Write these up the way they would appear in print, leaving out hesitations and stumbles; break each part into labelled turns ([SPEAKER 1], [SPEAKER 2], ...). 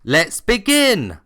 [SPEAKER 1] Let's begin!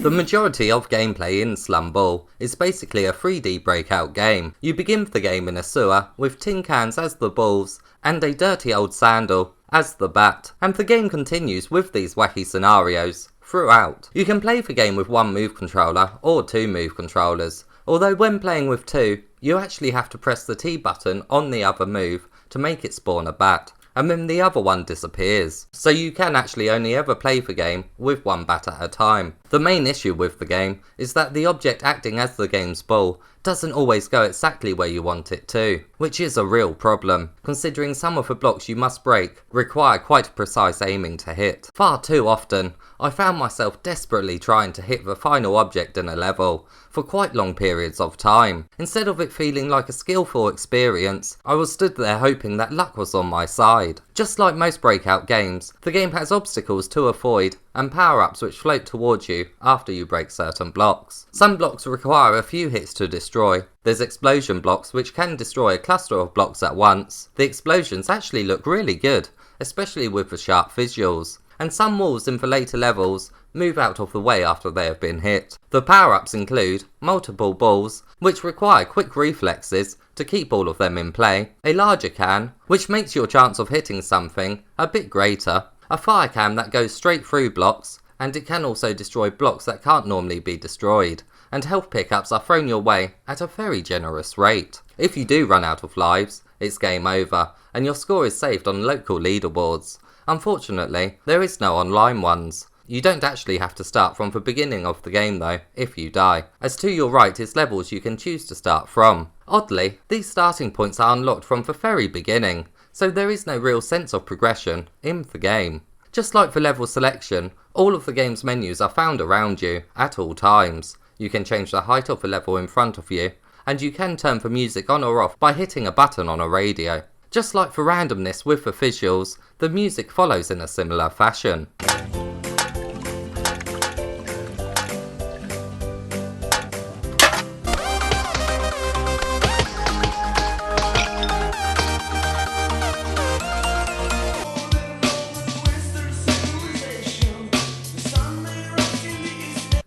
[SPEAKER 1] The majority of gameplay in Slum is basically a 3D breakout game. You begin the game in a sewer with tin cans as the balls and a dirty old sandal as the bat, and the game continues with these wacky scenarios throughout. You can play the game with one move controller or two move controllers, although when playing with two, you actually have to press the T button on the other move to make it spawn a bat, and then the other one disappears. So you can actually only ever play the game with one bat at a time. The main issue with the game is that the object acting as the game's ball doesn't always go exactly where you want it to, which is a real problem, considering some of the blocks you must break require quite precise aiming to hit. Far too often, I found myself desperately trying to hit the final object in a level for quite long periods of time. Instead of it feeling like a skillful experience, I was stood there hoping that luck was on my side. Just like most breakout games, the game has obstacles to avoid and power-ups which float towards you after you break certain blocks. Some blocks require a few hits to destroy. There's explosion blocks which can destroy a cluster of blocks at once. The explosions actually look really good, especially with the sharp visuals. And some walls in the later levels move out of the way after they have been hit. The power-ups include multiple balls, which require quick reflexes to keep all of them in play, a larger can, which makes your chance of hitting something a bit greater, a fire can that goes straight through blocks, and it can also destroy blocks that can't normally be destroyed, and health pickups are thrown your way at a very generous rate. If you do run out of lives, it's game over, and your score is saved on local leaderboards. Unfortunately, there is no online ones. You don't actually have to start from the beginning of the game though, if you die, as to your right is levels you can choose to start from. Oddly, these starting points are unlocked from the very beginning, so there is no real sense of progression in the game. Just like the level selection, all of the game's menus are found around you at all times. You can change the height of the level in front of you, and you can turn the music on or off by hitting a button on a radio. Just like for randomness with the visuals, the music follows in a similar fashion.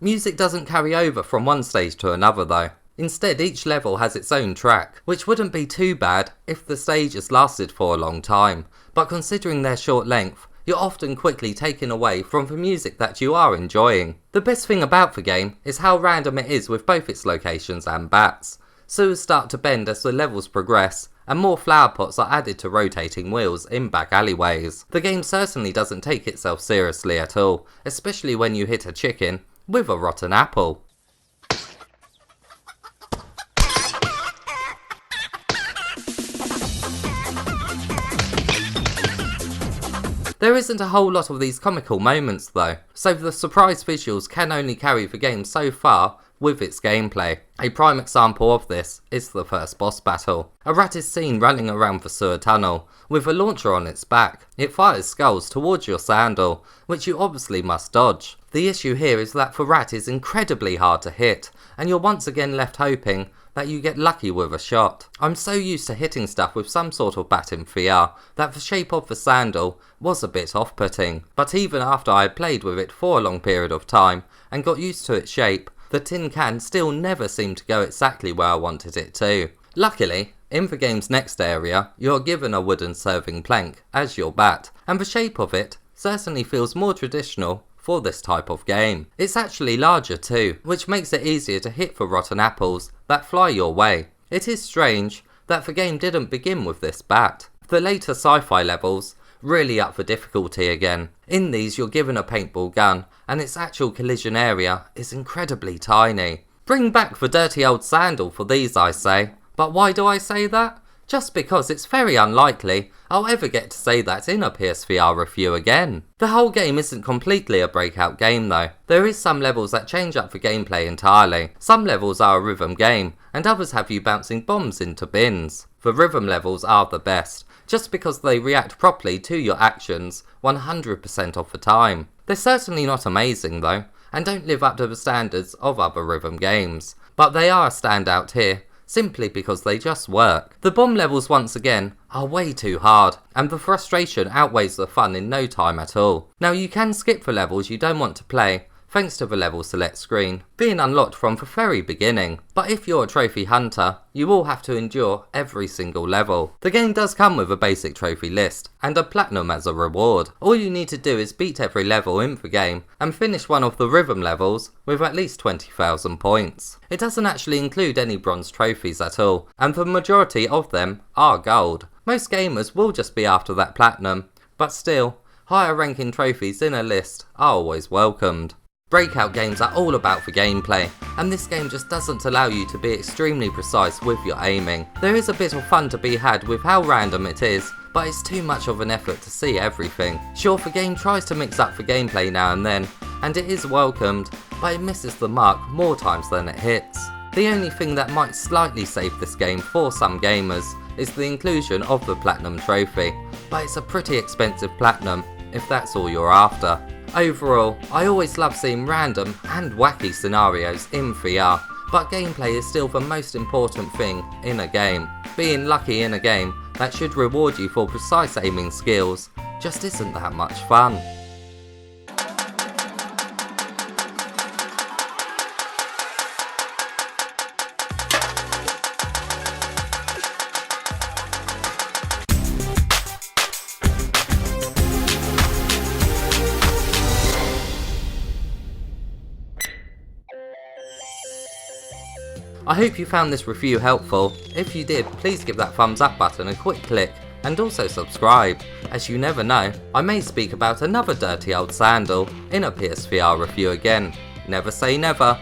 [SPEAKER 1] Music doesn't carry over from one stage to another though. Instead, each level has its own track, which wouldn't be too bad if the stages lasted for a long time, but considering their short length, you're often quickly taken away from the music that you are enjoying. The best thing about the game is how random it is with both its locations and bats. Sewers start to bend as the levels progress, and more flower pots are added to rotating wheels in back alleyways. The game certainly doesn't take itself seriously at all, especially when you hit a chicken with a rotten apple. There isn't a whole lot of these comical moments though, so the surprise visuals can only carry the game so far with its gameplay. A prime example of this is the first boss battle. A rat is seen running around the sewer tunnel with a launcher on its back. It fires skulls towards your sandal, which you obviously must dodge. The issue here is that the rat is incredibly hard to hit, and you're once again left hoping that you get lucky with a shot. I'm so used to hitting stuff with some sort of bat in VR that the shape of the sandal was a bit off-putting, but even after I had played with it for a long period of time and got used to its shape, the tin can still never seemed to go exactly where I wanted it to. Luckily, in the game's next area, you're given a wooden serving plank as your bat, and the shape of it certainly feels more traditional for this type of game. It's actually larger too, which makes it easier to hit for rotten apples that fly your way. It is strange that the game didn't begin with this bat. The later sci-fi levels really up the difficulty again. In these you're given a paintball gun, and its actual collision area is incredibly tiny. Bring back the dirty old sandal for these, I say. But why do I say that? Just because it's very unlikely I'll ever get to say that in a PSVR review again. The whole game isn't completely a breakout game though. There is some levels that change up the gameplay entirely. Some levels are a rhythm game, and others have you bouncing bombs into bins. The rhythm levels are the best, just because they react properly to your actions 100% of the time. They're certainly not amazing though, and don't live up to the standards of other rhythm games. But they are a standout here, simply because they just work. The bomb levels once again are way too hard, and the frustration outweighs the fun in no time at all. Now you can skip the levels you don't want to play, thanks to the level select screen being unlocked from the very beginning, but if you're a trophy hunter, you will have to endure every single level. The game does come with a basic trophy list, and a platinum as a reward. All you need to do is beat every level in the game, and finish one of the rhythm levels with at least 20,000 points. It doesn't actually include any bronze trophies at all, and the majority of them are gold. Most gamers will just be after that platinum, but still, higher ranking trophies in a list are always welcomed. Breakout games are all about the gameplay, and this game just doesn't allow you to be extremely precise with your aiming. There is a bit of fun to be had with how random it is, but it's too much of an effort to see everything. Sure, the game tries to mix up the gameplay now and then, and it is welcomed, but it misses the mark more times than it hits. The only thing that might slightly save this game for some gamers is the inclusion of the platinum trophy, but it's a pretty expensive platinum if that's all you're after. Overall, I always love seeing random and wacky scenarios in VR, but gameplay is still the most important thing in a game. Being lucky in a game that should reward you for precise aiming skills just isn't that much fun. I hope you found this review helpful. If you did, please give that thumbs up button a quick click, and also subscribe, as you never know, I may speak about another dirty old sandal in a PSVR review again. Never say never.